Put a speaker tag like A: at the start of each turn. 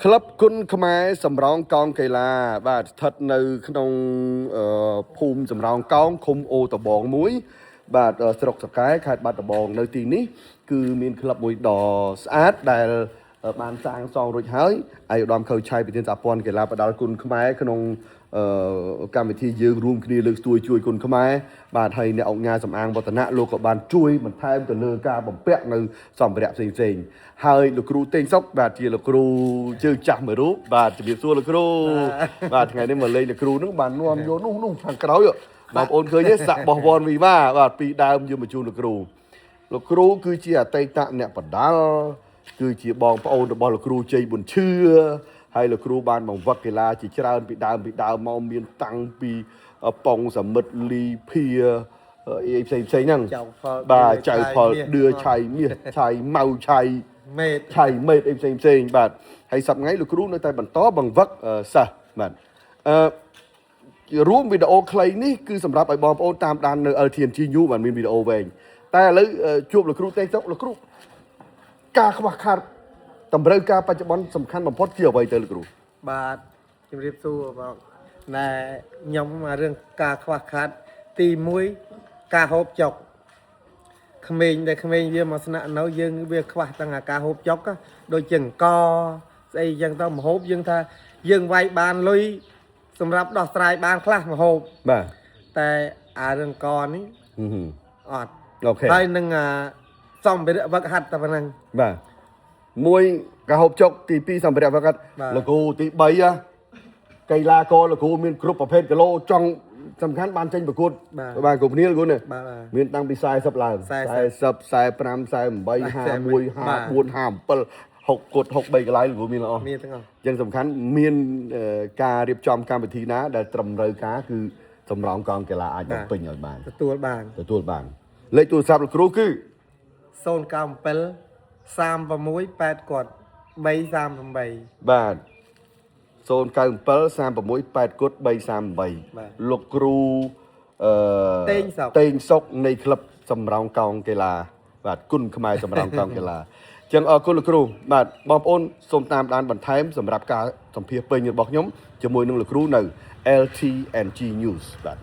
A: ក្លឹបគុណខ្មែរសម្រងកោងកីឡាបាទស្ថិតនៅក្នុងភូមិសម្រងកោងឃុំអូតបងមួយបាទស្រុកសកែខេត្តបាត់ដំបងនៅទីនេះគឺមានក្លឹបមួយដ៏ស្អាតដែលបានសាងសង់រួចហើយឯកឧត្តមខូចឆៃប្រធានសហព័ន្ធកីឡាផ្ដាល់គុណខ្មែរក្នុងកម្មវិធីយើងរួមគ្នាលើកស្ទួយជួយគុណខ្មែរបាទហើយអ្នកអង្គការសម្អាងវឌ្ឍនៈលោកក៏បានជួយបន្ថែមទៅលើការបំពាក់នៅសម្ភារៈផ្សេងៗហើយលោកគ្រូតេងសុកបាទជាលោកគ្រូជើងចាស់មួយរូបបាទជំរាបសួរលោកគ្រូបាទថ្ងៃនេះមកលេងលោកគ្រូនឹងបាននាំយកនោះខាងក្រោយបងប្អូនឃើញទេសាក់បោះវ៉នវីវ៉ាបាទពីដើមយកមកជូនលោកគ្រូគឺជាអតីតអ្នកបដាល់គឺជាបងប្អូនរបស់លោកគ្រូជ័យប៊ុនឈឿហើយលោកគ្រូបានបង្វឹកកីឡាជាច្រើនពីដើមមកមានតាំងពីប៉ុងសមិទ្ធលីភាផ្សេងហ្នឹងបាទចៅផលឌឿឆៃមាសឆៃម៉ៅឆៃមេតឆៃមេតផ្សេងបាទហើយសប្តាហ៍ថ្ងៃលោកគ្រូនៅតែបន្តបង្វឹកសិស្សបាទរួមវីដេអូខ្លីនេះគឺសម្រាប់ឲ្យបងប្អូនតាមដាននៅ LTNG News បានមានវីដេអូវែងតែឥឡូវជួបលោកគ្រូតេងសុកលោកគ្រូការខ្វះខាតតម្រូវការបច្ចុប្បន្នសំខាន់បំផុតជាអ្វីទៅលោកគ្រូ
B: បាទជំរាបសួរបងណែខ្ញុំមករឿងការខ្វះខាតទី1ការហូបចុកក្មេងវាមកស្នាក់នៅយើងវាខ្វះទាំងអាការហូបចុកដូចជាអង្គស្អីចឹងទៅមហូបយើងថាយើងវាយបានលុយសម្រាប់ដោះស្រាយបានខ្លះមហូប
A: បាទ
B: តែអារឿងកនេះអត់
A: អូខេ
B: ហើយនឹងសម្ភារៈវឹកហាត់តែប៉ុណ្ណឹង
A: បាទមួយការហូបចុកទី2សម្ភារៈវឹកហាត់លោកគ្រូទី3កីឡាករលោកគ្រូមានគ្រប់ប្រភេទគីឡូចង់សំខាន់បានចេញប្រកួតបាទគ្រប់គ្នាលោកគ្រូនេះមានតាំងពី40ឡើង40 45 48 51 54 57 6គុត63កន្លែងលោកគ្រូមានអស់
B: មានទាំងអស់
A: យ៉ាងសំខាន់មានការរៀបចំកម្មវិធីណាដែលត្រឹមត្រូវការគឺសម្រងកងកីឡាអាចបំពេញឲ្យបាន
B: ទទួលបាន
A: លេខទូរស័ព្ទលោកគ្រូគឺ
B: 097 36 8គាត់338
A: បាទ097 36 8គាត់338លោកគ្រូតេងសុកនៃក្លឹបសម្រងកោងកីឡាបាទគុណខ្មែរសម្រងកោងកីឡាចឹងអរគុណលោកគ្រូបាទបងប្អូនសូមតាមដានបន្ថែមសម្រាប់ការសម្ភាសពេញរបស់ខ្ញុំជាមួយនឹងលោកគ្រូនៅ LTNG News បាទ